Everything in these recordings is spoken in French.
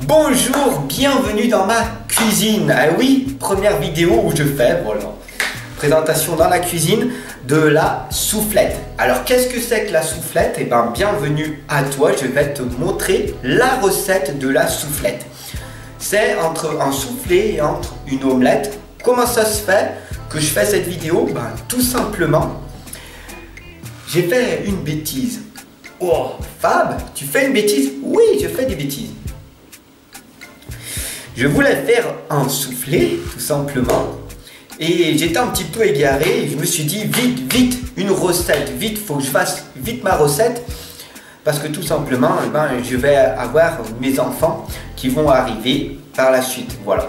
Bonjour, bienvenue dans ma cuisine. Ah oui, première vidéo où je fais, voilà, présentation dans la cuisine de la soufflette. Alors qu'est-ce que c'est que la soufflette? Eh bien, bienvenue à toi, je vais te montrer la recette de la soufflette. C'est entre un soufflé et entre une omelette. Comment ça se fait que je fais cette vidéo? Ben, tout simplement, j'ai fait une bêtise. Oh, Fab, tu fais une bêtise? Oui, je fais des bêtises. Je voulais faire un soufflé, tout simplement. Et j'étais un petit peu égaré. Et je me suis dit, vite, vite, une recette. Vite, faut que je fasse vite ma recette. Parce que tout simplement, eh ben, je vais avoir mes enfants qui vont arriver par la suite. Voilà.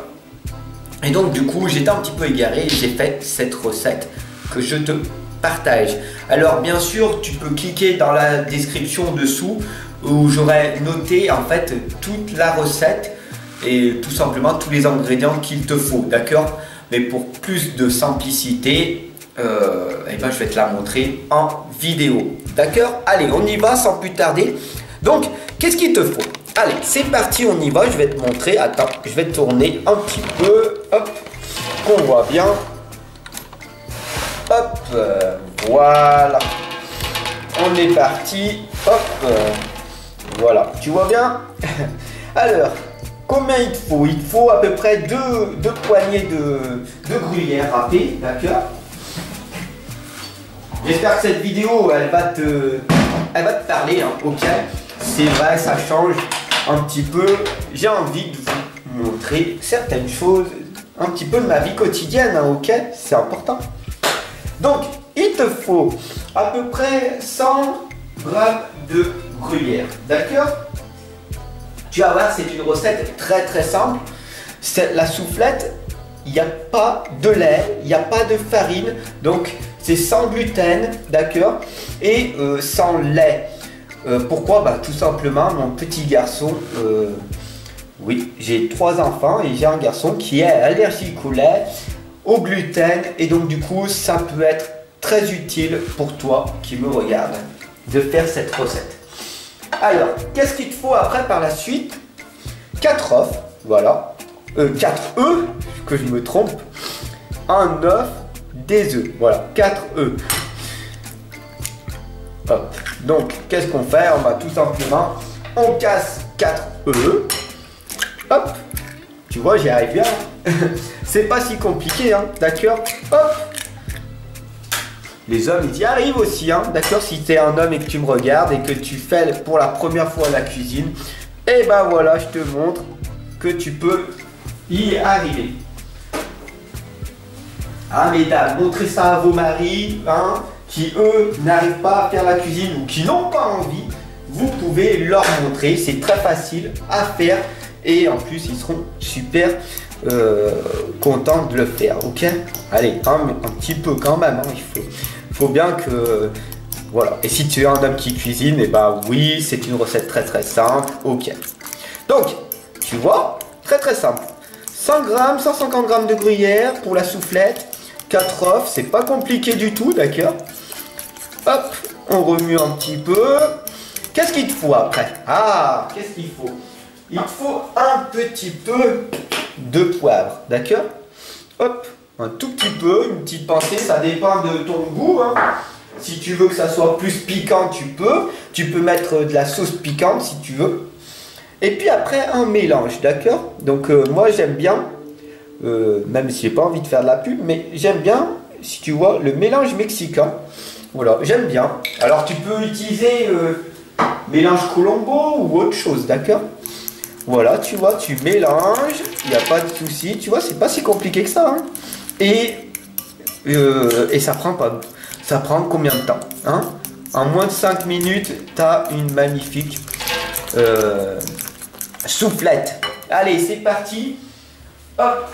Et donc, du coup, j'étais un petit peu égaré et j'ai fait cette recette que je te partage. Alors, bien sûr, tu peux cliquer dans la description dessous où j'aurai noté en fait toute la recette et tout simplement tous les ingrédients qu'il te faut, d'accord? Mais pour plus de simplicité, eh ben, je vais te la montrer en vidéo, d'accord? Allez, on y va sans plus tarder. Donc, qu'est-ce qu'il te faut? Allez, c'est parti, on y va, je vais te montrer. Attends, je vais tourner un petit peu, hop, qu'on voit bien. Hop, voilà. On est parti, hop, voilà, tu vois bien? Alors, combien il te faut? Il te faut à peu près deux poignées de gruyère râpée, d'accord? J'espère que cette vidéo, elle va te parler, hein, ok? C'est vrai, ça change un petit peu. J'ai envie de vous montrer certaines choses, un petit peu de ma vie quotidienne, hein, ok? C'est important. Donc, il te faut à peu près 100 grammes de gruyère, d'accord? Tu vas voir, c'est une recette très très simple. La soufflette, il n'y a pas de lait, il n'y a pas de farine, donc c'est sans gluten, d'accord? Et sans lait. Pourquoi? Bah, tout simplement, mon petit garçon, oui, j'ai 3 enfants et j'ai un garçon qui est allergique au lait, au gluten, et donc du coup, ça peut être très utile pour toi qui me regarde de faire cette recette. Alors, qu'est-ce qu'il te faut après par la suite? 4 œufs, voilà. 4 œufs, que je me trompe. Un œuf, des œufs, voilà, 4 œufs. Hop. Donc, qu'est-ce qu'on fait? On va tout simplement, on casse 4 œufs. Hop. Tu vois, j'y arrive bien. C'est pas si compliqué, hein, d'accord? Hop. Les hommes, ils y arrivent aussi, hein, d'accord? Si tu es un homme et que tu me regardes et que tu fais pour la première fois la cuisine, et ben voilà, je te montre que tu peux y arriver. Ah, mesdames, montrez ça à vos maris, hein, qui eux n'arrivent pas à faire la cuisine ou qui n'ont pas envie. Vous pouvez leur montrer, c'est très facile à faire et en plus, ils seront super contents de le faire, ok? Allez, un petit peu quand même, hein, il faut bien que... Voilà, et si tu es un homme qui cuisine, et bah oui, c'est une recette très très simple, ok. Donc, tu vois, très très simple. 100 grammes, 150 grammes de gruyère pour la soufflette, 4 œufs, c'est pas compliqué du tout, d'accord? Hop, on remue un petit peu. Qu'est-ce qu'il te faut après? Ah, qu'est-ce qu'il faut? Il te faut un petit peu de poivre, d'accord? Hop, un tout petit peu, une petite pincée, ça dépend de ton goût, hein. Si tu veux que ça soit plus piquant, tu peux mettre de la sauce piquante si tu veux. Et puis après, un mélange, d'accord? Donc moi j'aime bien, même si j'ai pas envie de faire de la pub, mais j'aime bien, si tu vois, le mélange mexicain. Voilà, j'aime bien. Alors tu peux utiliser mélange Colombo ou autre chose, d'accord? Voilà, tu vois, tu mélanges, il n'y a pas de souci, tu vois, c'est pas si compliqué que ça, hein. Et ça prend combien de temps, hein? En moins de 5 minutes, tu as une magnifique soufflette. Allez, c'est parti. Hop.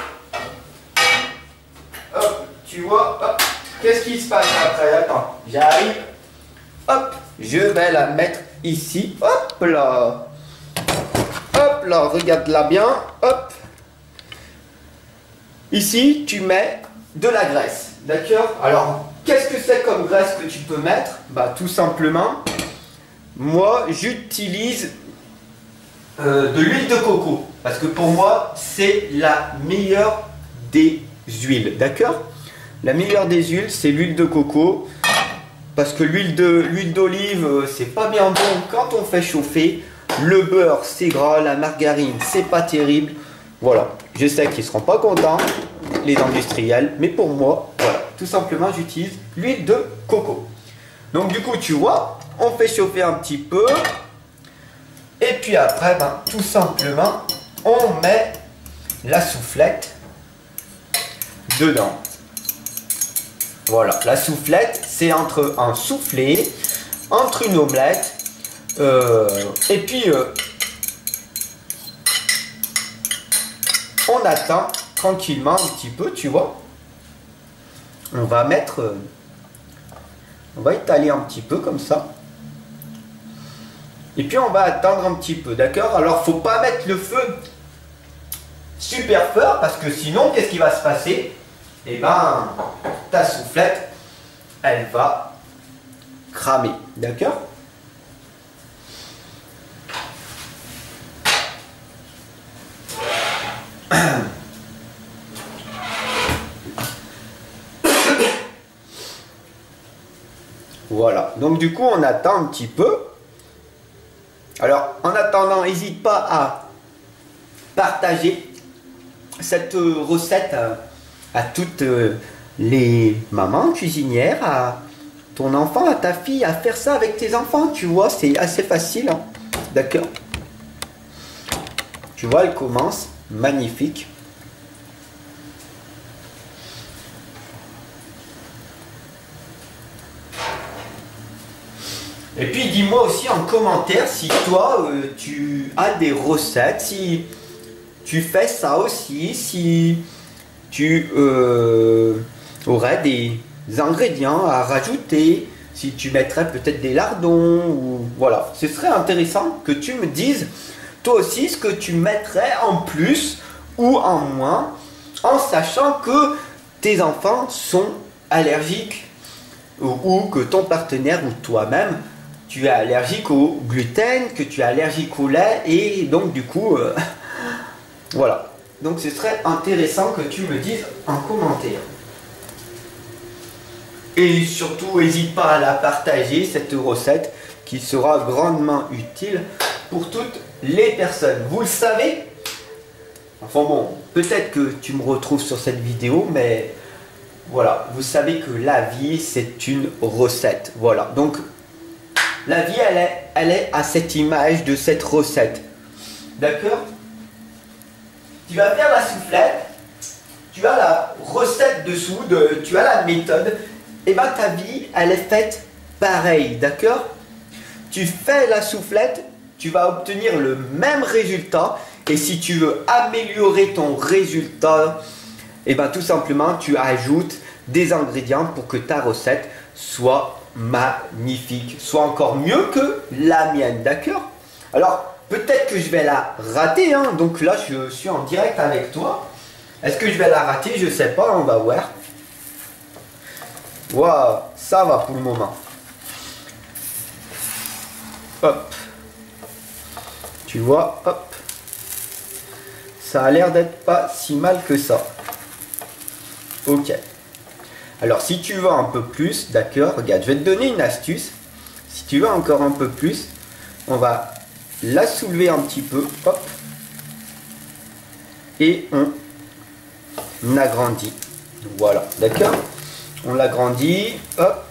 Hop, tu vois, hop. Qu'est-ce qui se passe après? Attends, j'arrive. Hop, je vais la mettre ici. Hop là. Hop là, regarde-la bien. Hop. Ici, tu mets de la graisse. D'accord? Alors, qu'est-ce que c'est comme graisse que tu peux mettre? Bah, tout simplement, moi, j'utilise de l'huile de coco. Parce que pour moi, c'est la meilleure des huiles. D'accord? La meilleure des huiles, c'est l'huile de coco. Parce que l'huile d'olive, c'est pas bien bon quand on fait chauffer. Le beurre, c'est gras. La margarine, c'est pas terrible. Voilà. Je sais qu'ils seront pas contents, les industriels. Mais pour moi, voilà. Tout simplement, j'utilise l'huile de coco. Donc du coup, tu vois, on fait chauffer un petit peu. Et puis après, ben, tout simplement, on met la soufflette dedans. Voilà, la soufflette, c'est entre un soufflé, entre une omelette, et puis on attend tranquillement un petit peu, tu vois. On va mettre, on va étaler un petit peu comme ça. Et puis on va attendre un petit peu, d'accord? Alors faut pas mettre le feu super fort parce que sinon qu'est-ce qui va se passer? Eh ben ta soufflette elle va cramer, d'accord? Voilà, donc du coup on attend un petit peu. Alors, en attendant, n'hésite pas à partager cette recette à toutes les mamans cuisinières, à ton enfant, à ta fille, à faire ça avec tes enfants, tu vois, c'est assez facile, hein. D'accord? Tu vois, elle commence, magnifique. Et puis dis-moi aussi en commentaire si toi tu as des recettes, si tu fais ça aussi, si tu aurais des ingrédients à rajouter, si tu mettrais peut-être des lardons ou voilà. Ce serait intéressant que tu me dises toi aussi ce que tu mettrais en plus ou en moins, en sachant que tes enfants sont allergiques ou que ton partenaire ou toi-même tu es allergique au gluten, que tu es allergique au lait et donc du coup, voilà. Donc ce serait intéressant que tu me dises en commentaire. Et surtout, n'hésite pas à la partager, cette recette qui sera grandement utile pour toutes les personnes. Vous le savez, enfin bon, peut-être que tu me retrouves sur cette vidéo, mais voilà, vous savez que la vie c'est une recette. Voilà, donc la vie, elle est à cette image de cette recette. D'accord? Tu vas faire la soufflette, tu as la recette dessous, tu as la méthode, et bien ta vie, elle est faite pareil, d'accord? Tu fais la soufflette, tu vas obtenir le même résultat, et si tu veux améliorer ton résultat, et bien tout simplement, tu ajoutes des ingrédients pour que ta recette soit magnifique, soit encore mieux que la mienne, d'accord? Alors, peut-être que je vais la rater, hein, donc là, je suis en direct avec toi. Est-ce que je vais la rater? Je sais pas, on va voir. Waouh, ça va pour le moment. Hop. Tu vois, hop. Ça a l'air d'être pas si mal que ça. Ok. Alors, si tu veux un peu plus, d'accord, regarde, je vais te donner une astuce. Si tu veux encore un peu plus, on va la soulever un petit peu, hop. Et on agrandit. Voilà, d'accord? On l'agrandit, hop.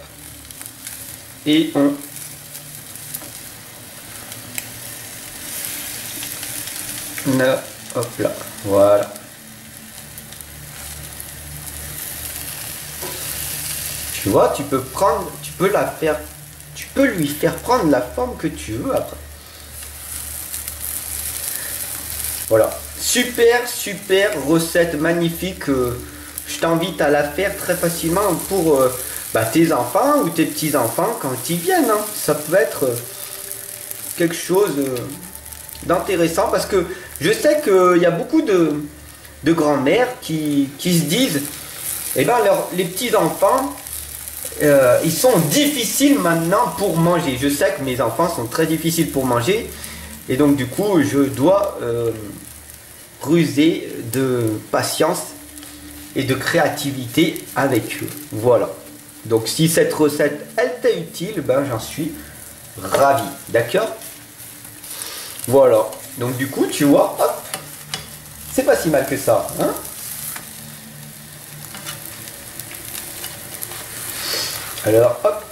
Et on... hop là, voilà. Tu vois, tu peux prendre, tu peux la faire, tu peux lui faire prendre la forme que tu veux après. Voilà, super recette magnifique. Je t'invite à la faire très facilement pour tes enfants ou tes petits enfants quand ils viennent, hein. Ça peut être quelque chose d'intéressant parce que je sais qu'il y a beaucoup de grand-mères qui se disent, eh ben les petits enfants ils sont difficiles maintenant pour manger. Je sais que mes enfants sont très difficiles pour manger Et donc du coup, je dois ruser de patience et de créativité avec eux. Voilà. Donc si cette recette, elle t'est utile, ben j'en suis ravi. D'accord? Voilà. Donc du coup, tu vois, hop, c'est pas si mal que ça, hein? Alors, hop,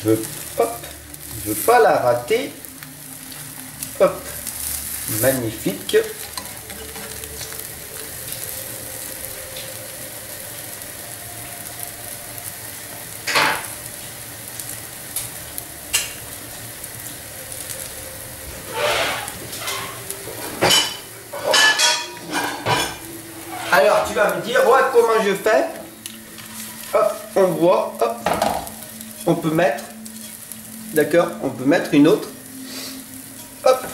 je veux pas la rater. Hop, magnifique. Alors, tu vas me dire, ouais, comment je fais? Hop, on voit, hop, on peut mettre, d'accord, on peut mettre une autre, hop,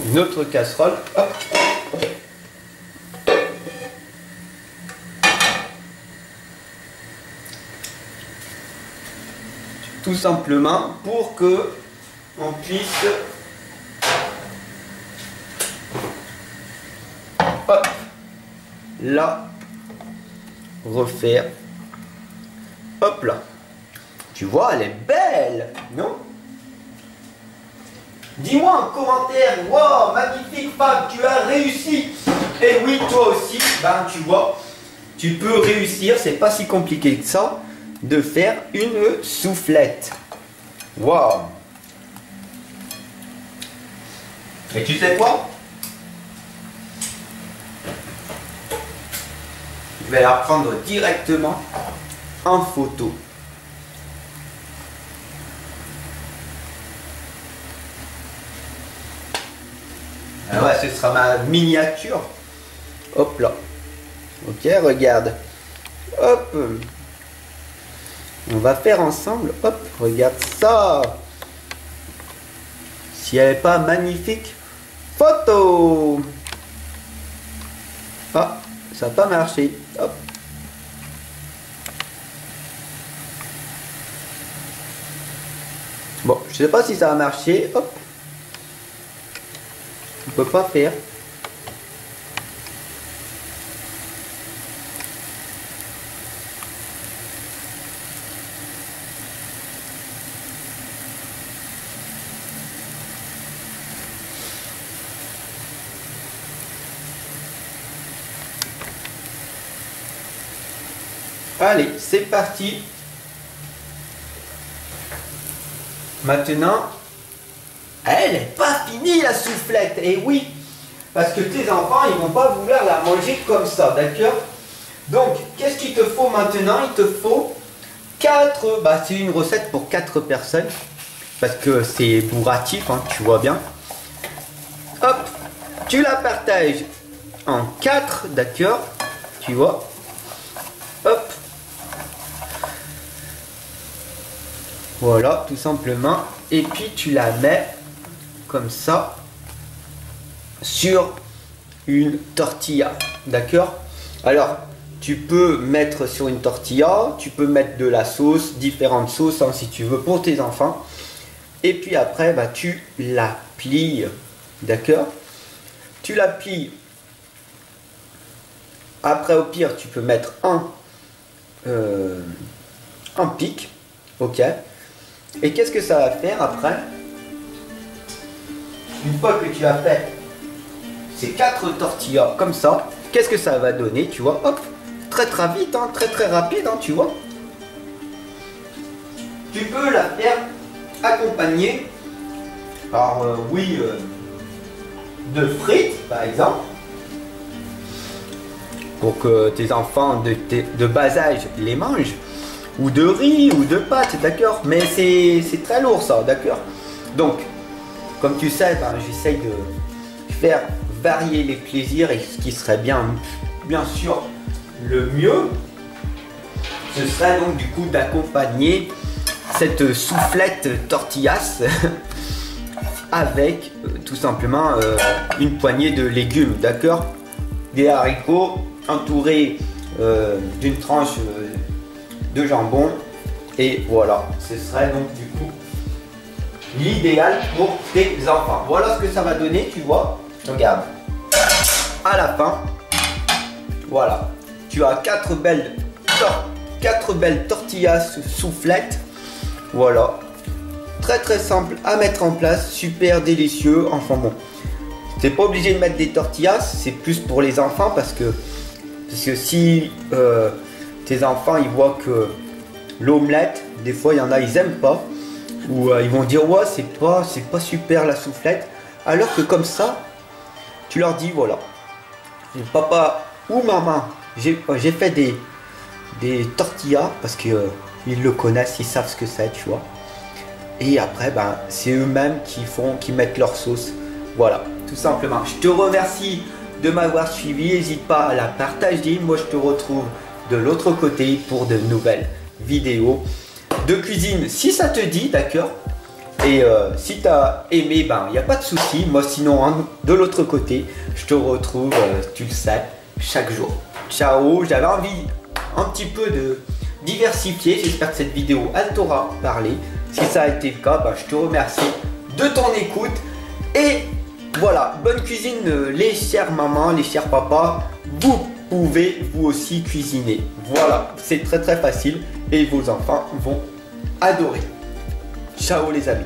une autre casserole, hop. Tout simplement pour que on puisse, hop, là, refaire, hop là. Tu vois, elle est belle, non? Dis-moi en commentaire, wow, magnifique Fab, tu as réussi. Et oui, toi aussi, ben tu vois, tu peux réussir, c'est pas si compliqué que ça, de faire une soufflette. Waouh. Et tu sais quoi? Je vais la prendre directement en photo. Ah ouais, ce sera ma miniature. Hop là. Ok, regarde. Hop. On va faire ensemble. Hop, regarde ça. Si elle n'est pas magnifique. Photo. Ah, ça n'a pas marché. Hop. Bon, je sais pas si ça a marché. Hop. On peut pas faire. Allez, c'est parti. Maintenant, elle n'est pas finie la soufflette. Et oui, parce que tes enfants, ils vont pas vouloir la manger comme ça, d'accord? Donc, qu'est-ce qu'il te faut maintenant? Il te faut 4, bah c'est une recette pour 4 personnes. Parce que c'est bourratif, hein, tu vois bien. Hop, tu la partages en 4, d'accord? Tu vois? Hop. Voilà, tout simplement. Et puis tu la mets comme ça sur une tortilla. D'accord? Alors, tu peux mettre sur une tortilla, tu peux mettre de la sauce, différentes sauces hein, si tu veux pour tes enfants. Et puis après, bah, tu la plies. D'accord? Tu la plies. Après, au pire, tu peux mettre un pic. Ok? Et qu'est-ce que ça va faire après? Une fois que tu as fait ces 4 tortillas comme ça, qu'est-ce que ça va donner? Tu vois, hop, très vite, hein, très rapide, hein, tu vois. Tu peux la faire accompagner par, de frites, par exemple, pour que tes enfants de bas âge les mangent. Ou de riz, ou de pâtes, d'accord? Mais c'est très lourd ça, d'accord? Donc, comme tu sais, ben, j'essaye de faire varier les plaisirs et ce qui serait bien sûr le mieux, ce serait donc du coup d'accompagner cette soufflette tortillas avec tout simplement une poignée de légumes, d'accord? Des haricots entourés d'une tranche de jambon et voilà, ce serait donc du coup l'idéal pour tes enfants. Voilà ce que ça va donner, tu vois. Regarde. À la fin, voilà. Tu as 4 belles tortillas soufflettes. Voilà. Très simple à mettre en place, super délicieux. Enfin bon, t'es pas obligé de mettre des tortillas, c'est plus pour les enfants parce que si tes enfants ils voient que l'omelette, des fois il y en a ils aiment pas, ou ils vont dire ouais c'est pas super la soufflette, alors que comme ça tu leur dis voilà, papa ou maman, j'ai fait des tortillas parce que ils le connaissent, ils savent ce que c'est, tu vois. Et après, ben, c'est eux-mêmes qui mettent leur sauce. Voilà, tout simplement. Je te remercie de m'avoir suivi. N'hésite pas à la partager. Moi, je te retrouve de l'autre côté pour de nouvelles vidéos de cuisine. Si ça te dit, d'accord. Et si tu as aimé, ben, il n'y a pas de souci. Moi, sinon, hein, de l'autre côté, je te retrouve, tu le sais, chaque jour. Ciao. J'avais envie un petit peu de diversifier. J'espère que cette vidéo, elle t'aura parlé. Si ça a été le cas, bah, je te remercie de ton écoute. Et voilà, bonne cuisine les chères mamans, les chers papas. Vous pouvez vous aussi cuisiner. Voilà, c'est très facile et vos enfants vont adorer. Ciao les amis.